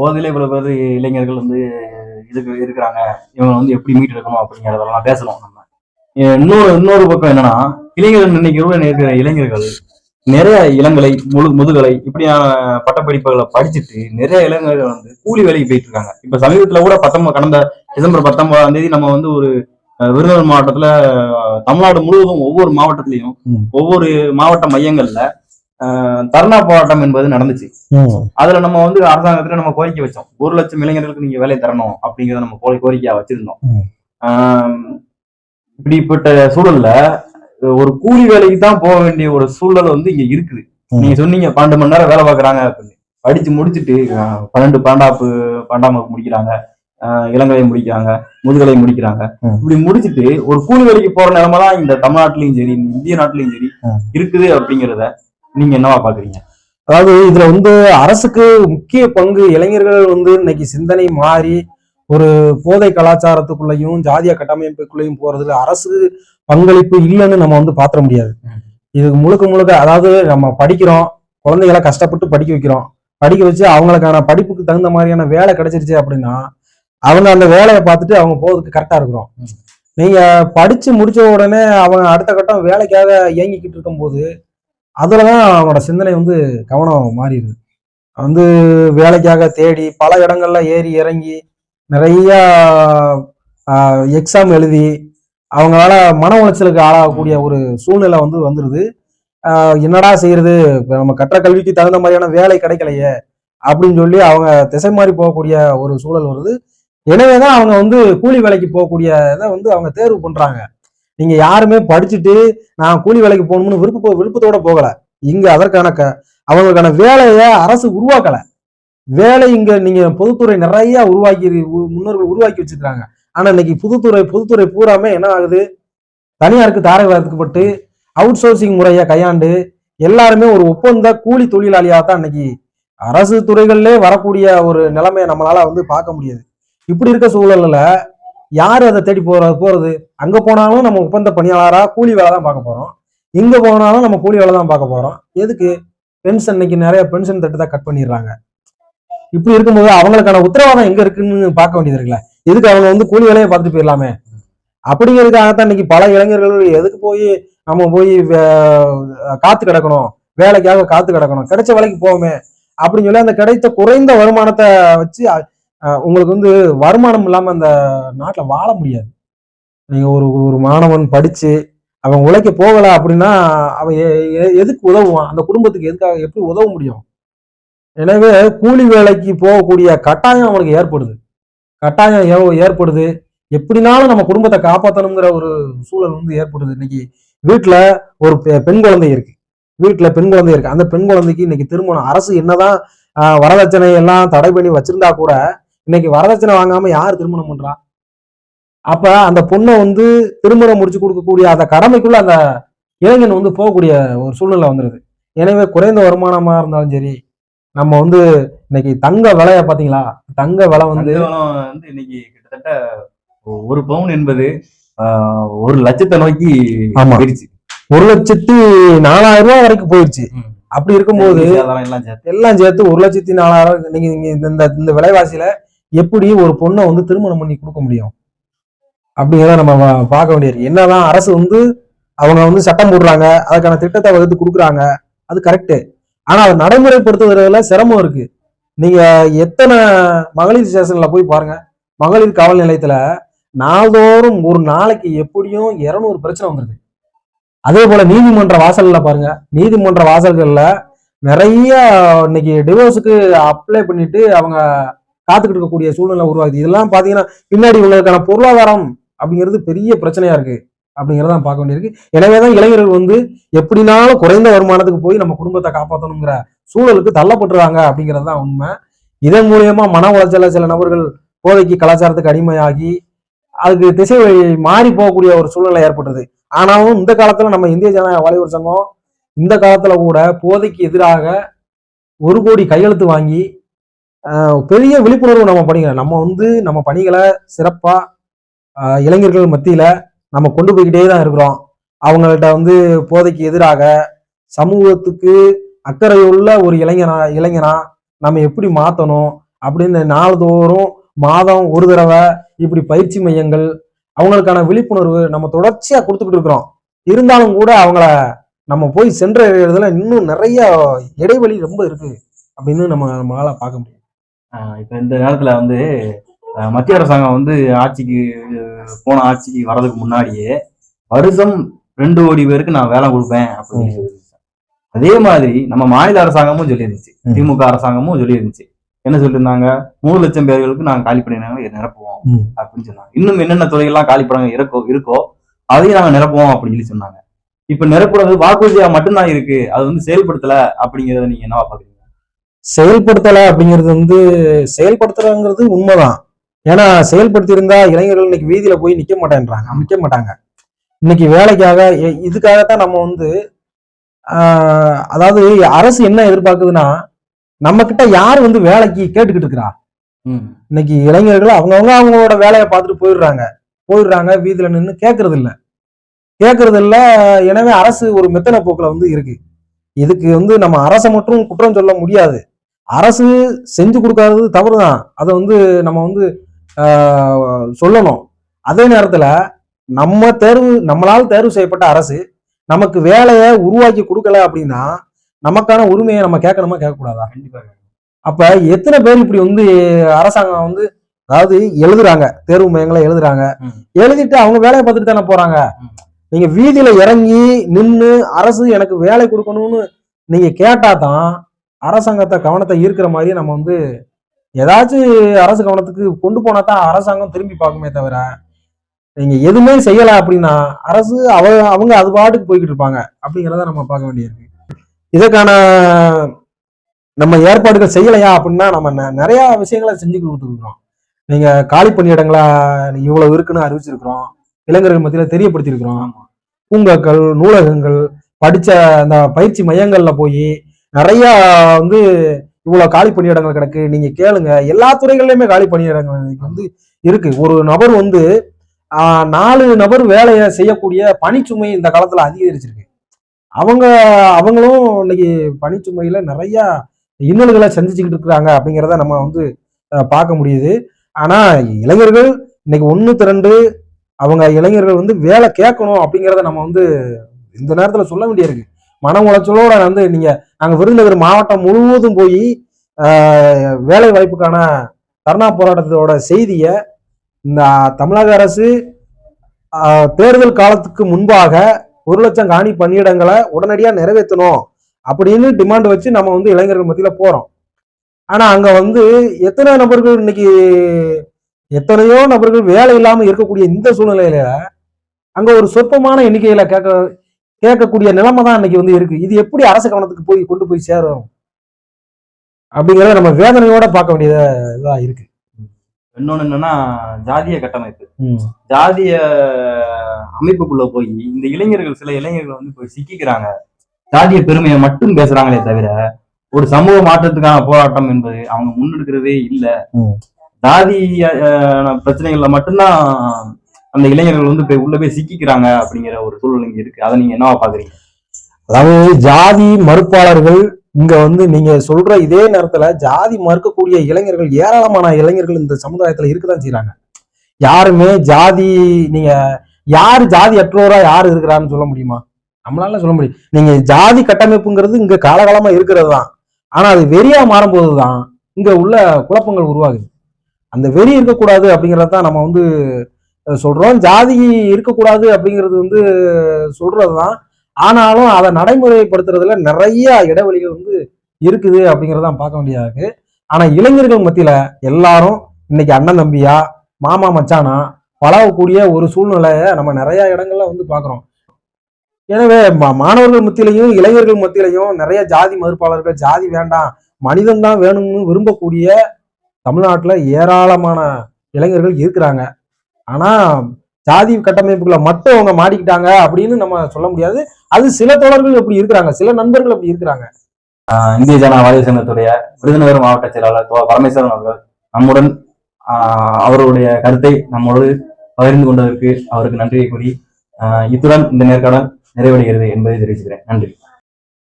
போதிலே இவ்வளவு பேர் இளைஞர்கள் வந்து இதுக்கு இருக்கிறாங்க, இவங்க வந்து எப்படி மீட் எடுக்கணும் அப்படிங்கிறதெல்லாம் பேசணும் நம்ம. இன்னொரு பக்கம் என்னன்னா, இளைஞர்கள் இன்னைக்கு இருக்கிற இளைஞர்கள் நிறைய இளங்கலை முதுகலை இப்படியான பட்டப்படிப்புகளை படிச்சுட்டு நிறைய இளைஞர்கள் வந்து கூலி வேலைக்கு போயிட்டு இருக்காங்க. இப்ப சமீபத்துல கூட கடந்த டிசம்பர் 19ஆம் தேதி நம்ம வந்து ஒரு விருதுநகர் மாவட்டத்துல தமிழ்நாடு முழுவதும் ஒவ்வொரு மாவட்டத்திலையும் ஒவ்வொரு மாவட்ட மையங்கள்ல தர்ணா போராட்டம் என்பது நடந்துச்சு. அதுல நம்ம வந்து அரசாங்கத்துல நம்ம கோரிக்கை வச்சோம், 1 லட்சம் இளைஞர்களுக்கு நீங்க வேலை தரணும் அப்படிங்கறத நம்ம கோரிக்கையா வச்சிருந்தோம். இப்படிப்பட்ட சூழல்ல ஒரு கூலி வேலைக்கு தான் போக வேண்டிய ஒரு சூழல் வந்து இங்க இருக்குது. நீங்க சொன்னீங்க 12 மணி நேரம் வேலை பார்க்கறாங்க அப்படின்னு. படிச்சு முடிச்சுட்டு 12 முடிக்கிறாங்க, இளங்கலை முடிக்கிறாங்க, முதுகலை முடிக்கிறாங்க. இப்படி முடிச்சுட்டு ஒரு கூலி வேலைக்கு போற நிலைமை தான் இந்த தமிழ்நாட்டிலையும் சரி இந்திய நாட்டிலையும் சரி இருக்குது அப்படிங்கிறத நீங்க என்னவா பாக்குறீங்க? அதாவது இதுல வந்து அரசுக்கு முக்கிய பங்கு. இளைஞர்கள் வந்து இன்னைக்கு சிந்தனை மாறி ஒரு போதை கலாச்சாரத்துக்குள்ளேயும் ஜாதிய கட்டமைப்புக்குள்ளேயும் போறதுல அரசு பங்களிப்பு இல்லைன்னு நம்ம வந்து பாத்திர முடியாது. இது முழுக்க அதாவது நம்ம படிக்கிறோம், குழந்தைகளை கஷ்டப்பட்டு படிக்க வைக்கிறோம், படிக்க வச்சு அவங்களுக்கான படிப்புக்கு தகுந்த மாதிரியான வேலை கிடைச்சிருச்சு அப்படின்னா அவங்க அந்த வேலையை பார்த்துட்டு அவங்க போறதுக்கு கரெக்டா இருக்கிறோம். நீங்க படிச்சு முடிச்ச உடனே அவங்க அடுத்த கட்டம் வேலைக்காக இயங்கிக்கிட்டு இருக்கும் போது அதுலதான் அவனோட சிந்தனை வந்து கவனம் மாறிடுது. வந்து வேலைக்காக தேடி பல இடங்கள்ல ஏறி இறங்கி நிறைய எக்ஸாம் எழுதி அவங்களால மன உளைச்சலுக்கு ஆளாகக்கூடிய ஒரு சூழ்நிலை வந்து வந்துருது. என்னடா செய்யறது, நம்ம கற்ற கல்விக்கு தகுந்த மாதிரியான வேலை கிடைக்கலையே அப்படின்னு சொல்லி அவங்க திசை மாறி போகக்கூடிய ஒரு சூழல் வருது. எனவேதான் அவங்க வந்து கூலி வேலைக்கு போகக்கூடிய இதை வந்து அவங்க தேர்வு பண்றாங்க. நீங்க யாருமே படிச்சுட்டு நான் கூலி வேலைக்கு போகணும்னு விருப்பத்தோட போகல. இங்க அதற்கான அவங்களுக்கான வேலையை அரசு உருவாக்கல. வேலை இங்க நீங்க பொதுத்துறை நிறைய முன்னோர்கள் உருவாக்கி வச்சிருக்காங்க. ஆனா இன்னைக்கு பொதுத்துறை பூராமே என்ன ஆகுது, தனியாருக்கு தாரை வார்க்கப்பட்டு அவுட் சோர்சிங் முறையை கையாண்டு எல்லாருமே ஒரு ஒப்பந்த கூலி தொழிலாளியாக தான் இன்னைக்கு அரசு துறைகள்லே வரக்கூடிய ஒரு நிலைமையை நம்மளால வந்து பார்க்க முடியாது. இப்படி இருக்க சூழல்ல யாரு அதை தேடி போறது? அங்க போனாலும் நம்ம ஒப்பந்த பணியாளரா கூலி வேலை தான் பார்க்க போறோம், இங்க போனாலும் நம்ம கூலி வேலை தான் பார்க்க போறோம். எதுக்கு? பென்ஷன், இன்னைக்கு நிறைய பென்ஷன் திட்டத்தை கட் பண்ணிடுறாங்க. இப்படி இருக்கும்போது அவங்களுக்கான உத்தரவாதம் எங்க இருக்குன்னு பார்க்க வேண்டியது இருக்குல்ல. எதுக்கு அவங்க வந்து கூலி வேலையை பார்த்துட்டு போயிடலாமே அப்படிங்கிறதுக்காகத்தான் இன்னைக்கு பல இளைஞர்கள் எதுக்கு நம்ம போய் காத்து கிடக்கணும், வேலைக்காக காத்து கிடக்கணும், கிடைச்ச வேலைக்கு போவோமே அப்படின்னு சொல்லி அந்த கிடைத்த குறைந்த வருமானத்தை வச்சு உங்களுக்கு வந்து வருமானம் இல்லாம அந்த நாட்டுல வாழ முடியாது. நீங்க ஒரு மாணவன் படிச்சு அவன் உழைக்க போகல அப்படின்னா அவன் எதுக்கு உதவுவான்? அந்த குடும்பத்துக்கு எதுக்காக எப்படி உதவ முடியும்? எனவே கூலி வேலைக்கு போகக்கூடிய கட்டாயம் அவனுக்கு ஏற்படுது. எப்படினாலும் நம்ம குடும்பத்தை காப்பாற்றணுங்கிற ஒரு சூழல் வந்து ஏற்படுது. இன்னைக்கு வீட்டுல ஒரு பெண் குழந்தை இருக்கு, அந்த பெண் குழந்தைக்கு இன்னைக்கு திருமணம், அரசு என்னதான் வரதட்சணை எல்லாம் தடை பண்ணி வச்சிருந்தா கூட இன்னைக்கு வரதட்சணை வாங்காம யார் திருமணம் பண்றா? அப்ப அந்த பொண்ணை வந்து திருமணம் முடிச்சு கொடுக்கக்கூடிய அந்த கடமைக்குள்ள அந்த இளைஞன் வந்து போகக்கூடிய ஒரு சூழ்நிலை வந்துருது. எனவே குறைந்த வருமானமா இருந்தாலும் சரி, நம்ம வந்து இன்னைக்கு தங்க விலைய பாத்தீங்களா? தங்க விலை வந்து இன்னைக்கு கிட்டத்தட்ட 1 பவுன் என்பது 1 லட்சத்தை நோக்கி போயிருச்சு. 1,04,000 ரூபாய் வரைக்கும் போயிருச்சு. அப்படி இருக்கும்போது எல்லாம் சேர்த்து 1,04,000 நீங்க இந்த விலைவாசியில எப்படி ஒரு பொண்ணை வந்து திருமணம் பண்ணி கொடுக்க முடியும் அப்படிங்கிறத நம்ம பார்க்க வேண்டியது. என்னதான் அரசு வந்து அவங்க வந்து சட்டம் போடுறாங்க, அதுக்கான திட்டத்தை வகுத்து கொடுக்குறாங்க, அது கரெக்டு. ஆனா அதை நடைமுறைப்படுத்துவதில் சிரமம் இருக்கு. நீங்க எத்தனை மகளிர் ஸ்டேஷன்ல போய் பாருங்க, மகளிர் காவல் நிலையத்துல நாள்தோறும் ஒரு நாளைக்கு எப்படியும் 200 பிரச்சனை வந்துருது. அதே போல நீதிமன்ற வாசல்ல பாருங்க, நீதிமன்ற வாசல்கள்ல நிறைய இன்னைக்கு டிவோர்ஸுக்கு அப்ளை பண்ணிட்டு அவங்க காத்துக்கிட்டு இருக்கக்கூடிய சூழ்நிலை உருவாகுது. இதெல்லாம் பாத்தீங்கன்னா பின்னாடி உள்ளதுக்கான பொருளாதாரம் அப்படிங்கிறது பெரிய பிரச்சனையா இருக்கு அப்படிங்கிறதான் பார்க்க வேண்டியிருக்கு. எனவேதான் இளைஞர்கள் வந்து எப்படினாலும் குறைந்த வருமானத்துக்கு போய் நம்ம குடும்பத்தை காப்பாற்றணுங்கிற சூழலுக்கு தள்ளப்பட்டுறாங்க அப்படிங்கிறது தான் உண்மை. இதன் மூலியமா மன உளைச்சல சில நபர்கள் போதைக்கு கலாச்சாரத்துக்கு அடிமையாகி அதுக்கு திசை மாறி போகக்கூடிய ஒரு சூழ்நிலை ஏற்பட்டது. ஆனாலும் இந்த காலத்துல நம்ம இந்திய ஜனநாயக வாலிபர் சங்கம் இந்த காலத்துல கூட போதைக்கு எதிராக 1 கோடி கையெழுத்து வாங்கி பெரிய விழிப்புணர்வு நம்ம பண்ணிக்கிறோம். நம்ம வந்து நம்ம பணிகளை சிறப்பா இளைஞர்கள் மத்தியில நம்ம கொண்டு போய்கிட்டே தான் இருக்கிறோம். அவங்கள்ட்ட வந்து போதைக்கு எதிராக சமூகத்துக்கு அக்கறையுள்ள ஒரு இளைஞனா நம்ம எப்படி மாத்தணும், அப்படின்னு நாள்தோறும் மாதம் ஒரு தடவை இப்படி பயிற்சி மையங்கள் அவங்களுக்கான விழிப்புணர்வு நம்ம தொடர்ச்சியா கொடுத்துக்கிட்டு இருக்கிறோம். இருந்தாலும் கூட அவங்கள நம்ம போய் சென்றடைறதுல இன்னும் நிறைய இடைவெளி ரொம்ப இருக்கு அப்படின்னு நம்மளால பார்க்க முடியும். இப்ப இந்த நேரத்துல வந்து மத்திய அரசாங்கம் வந்து போன ஆட்சிக்கு வர்றதுக்கு முன்னாடியே வருஷம் 2 கோடி பேருக்கு நான் வேலை கொடுப்பேன் அப்படின்னு சொல்லியிருந்துச்சு. அதே மாதிரி நம்ம மாநில அரசாங்கமும் சொல்லியிருந்துச்சு, திமுக அரசாங்கமும் சொல்லியிருந்துச்சு. என்ன சொல்லியிருந்தாங்க, 3 லட்சம் பேர்களுக்கு நாங்க காலி பண்ணினாங்க நிரப்புவோம் அப்படின்னு சொன்னாங்க. இன்னும் என்னென்ன துறைகள்லாம் காலி பண்ணாங்க இருக்கோ அதையும் நாங்க நிரப்புவோம் அப்படின்னு சொல்லி சொன்னாங்க. இப்ப நிரப்புறது வாக்குறுதியா மட்டும்தான் இருக்கு, அது வந்து செயல்படுத்தல அப்படிங்கறத நீங்க என்னவா பாக்குறீங்க? செயல்படுத்தல அப்படிங்கிறது வந்து செயல்படுத்துறங்கிறது உண்மைதான். ஏன்னா செயல்படுத்தி இருந்தா இளைஞர்கள் இன்னைக்கு வீதியில போய் நிக்க மாட்டாங்க. இன்னைக்கு வேலைக்காக இதுக்காகத்தான் நம்ம வந்து அதாவது அரசு என்ன எதிர்பார்க்குதுன்னா, நம்ம கிட்ட யார் வந்து வேலைக்கு கேட்டுக்கிட்டு இருக்கிறா. இன்னைக்கு இளைஞர்கள் அவங்களோட வேலையை பார்த்துட்டு போயிடுறாங்க வீதியில நின்று கேட்கறது இல்ல. எனவே அரசு ஒரு மெத்தன போக்குல வந்து இருக்கு. இதுக்கு வந்து நம்ம அரசை மட்டும் குற்றம் சொல்ல முடியாது. அரசு செஞ்சு கொடுக்காதது தவறுதான், அதை வந்து நம்ம வந்து சொல்லணும். அதே நேரத்துல நம்மளால் தேர்வு செய்யப்பட்ட அரசு நமக்கு வேலையை உருவாக்கி கொடுக்கல அப்படின்னா நமக்கான உரிமையை நம்ம கேட்கணுமா கேட்கக்கூடாதா? அப்ப எத்தனை பேர் இப்படி வந்து அரசாங்கம் வந்து அதாவது எழுதுறாங்க, தேர்வு மையங்களை எழுதிட்டு அவங்க வேலையை பார்த்துட்டு தானே போறாங்க. நீங்க வீதியில இறங்கி நின்று அரசு எனக்கு வேலை கொடுக்கணும்னு நீங்க கேட்டாதான் அரசாங்கத்தை கவனத்தை ஈர்க்கிற மாதிரி நம்ம வந்து ஏதாச்சும் அரசு கவனத்துக்கு கொண்டு போனா தான் அரசாங்கம் திரும்பி பார்க்குமே தவிர, நீங்க எதுவுமே செய்யல அப்படின்னா அரசு அவங்க அது பாட்டுக்கு போய்கிட்டு இருப்பாங்க அப்படிங்கிறத நம்ம பார்க்க வேண்டியிருக்கு. இதற்கான நம்ம ஏற்பாடுகள் செய்யலையா அப்படின்னா நம்ம நிறைய விஷயங்களை செஞ்சு கொடுத்துருக்கிறோம். நீங்க காலி பணியிடங்களா இவ்வளவு இருக்குன்னு அறிவிச்சிருக்கிறோம், இளைஞர்கள் மத்தியில தெரியப்படுத்தியிருக்கிறோம். பூங்காக்கள், நூலகங்கள், படிச்ச அந்த பயிற்சி மையங்கள்ல போய் நிறைய வந்து இவ்வளவு காலி பணியிடங்கள் கிடக்கு, நீங்க கேளுங்க. எல்லா துறைகள்லயுமே காலி பணியிடங்கள் வந்து இருக்கு. ஒரு நபர் வந்து 4 நபர் வேலையை செய்யக்கூடிய பணிச்சுமை இந்த காலத்துல அதிகரிச்சிருக்கு. அவங்களும் இன்னைக்கு பணிச்சுமையில நிறைய இன்னல்களை செஞ்சுக்கிட்டு இருக்கிறாங்க அப்படிங்கிறத நம்ம வந்து பார்க்க முடியுது. ஆனா இளைஞர்கள் இன்னைக்கு 1 அவங்க இளைஞர்கள் வந்து வேலை கேட்கணும் அப்படிங்கிறத நம்ம வந்து இந்த நேரத்துல சொல்ல வேண்டியிருக்கு. மன உளைச்சலோட வந்து நாங்க விருதுநகர் மாவட்டம் முழுவதும் போய் வேலை வாய்ப்புக்கான தர்ணா போராட்டத்தோட செய்திய இந்த தமிழக அரசு தேர்தல் காலத்துக்கு முன்பாக 1 லட்சம் காலி பணியிடங்களை உடனடியா நிறைவேற்றணும் அப்படின்னு டிமாண்ட் வச்சு நம்ம வந்து இளைஞர்கள் மத்தியில போறோம். ஆனா அங்க வந்து எத்தனையோ நபர்கள் வேலை இல்லாம இருக்கக்கூடிய இந்த சூழ்நிலையில அங்க ஒரு சொற்பமான எண்ணிக்கையில கேட்கக்கூடிய நிலைமை தான் இன்னைக்கு வந்து இருக்கு. இது எப்படி அரசு கவனத்துக்கு கொண்டு போய் சேரும் அப்படிங்கறத நம்ம வேதனையோட பார்க்க வேண்டியதா இருக்கு. இன்னொன்னு என்னன்னா, ஜாதிய கட்டமைப்பு, ஜாதிய அமைப்புக்குள்ள போய் இந்த சில இளைஞர்கள் வந்து போய் சிக்கிக்கிறாங்க. ஜாதிய பெருமையை மட்டும் பேசுறாங்களே தவிர ஒரு சமூக மாற்றத்துக்கான போராட்டம் என்பது அவங்க முன்னெடுக்கிறதே இல்ல. ஜாதி பிரச்சனைகள்ல மட்டும்தான் அந்த இளைஞர்கள் வந்து உள்ள போய் சிக்கிக்கிறாங்க அப்படிங்கிற ஒரு சூழ்நிலை இங்க இருக்கு. அதை நீங்க என்னவா பாக்குறீங்க? அதாவது ஜாதி மறுப்பாளர்கள் இங்க வந்து நீங்க சொல்ற இதே நேரத்துல ஜாதி மறுக்கக்கூடிய இளைஞர்கள், ஏராளமான இளைஞர்கள் இந்த சமுதாயத்துல இருக்குதான் செய்யறாங்க. யாருமே நீங்க யாரு ஜாதி அற்றோரா யாரு இருக்கிறான்னு சொல்ல முடியுமா? நம்மளால சொல்ல முடியும். நீங்க ஜாதி கட்டமைப்புங்கிறது இங்க காலகாலமா இருக்கிறது தான். ஆனா அது வெறியா மாறும்போதுதான் இங்க உள்ள குழப்பங்கள் உருவாகுது. அந்த வெறி இருக்கக்கூடாது அப்படிங்கறதான் நம்ம வந்து சொல்றோம். ஜாதி இருக்கக்கூடாது அப்படிங்கிறது வந்து சொல்றதுதான். ஆனாலும் அதை நடைமுறைப்படுத்துறதுல நிறைய இடைவெளிகள் வந்து இருக்குது அப்படிங்கிறதான் பார்க்க வேண்டியதா இருக்கு. ஆனா இளைஞர்கள் மத்தியில எல்லாரும் இன்னைக்கு அண்ணன் தம்பியா, மாமா மச்சானா பழகக்கூடிய ஒரு சூழ்நிலைய நம்ம நிறைய இடங்கள்ல வந்து பாக்குறோம். எனவே மாணவர்கள் மத்தியிலையும் இளைஞர்கள் மத்தியிலையும் நிறைய ஜாதி மறுப்பாளர்கள், ஜாதி வேண்டாம் மனிதன் தான் வேணும்னு விரும்பக்கூடிய தமிழ்நாட்டுல ஏராளமான இளைஞர்கள் இருக்கிறாங்க. ஆனா ஜாதி கட்டமைப்புகளை மட்டும் அவங்க மாட்டிக்கிட்டாங்க அப்படின்னு நம்ம சொல்ல முடியாது. அது சில தோழர்கள் அப்படி இருக்கிறாங்க, சில நண்பர்கள் அப்படி இருக்கிறாங்க. இந்திய ஜனநாயக சங்கத்துடைய விருதுநகர் மாவட்ட செயலாளர் பரமேஸ்வரன் அவர்கள் நம்முடன் அவருடைய கருத்தை நம்மோடு பகிர்ந்து கொண்டதற்கு அவருக்கு நன்றியை கூறி இத்துடன் இந்த நேர்காணல் நிறைவடைகிறது என்பதை தெரிவிக்கிறேன். நன்றி.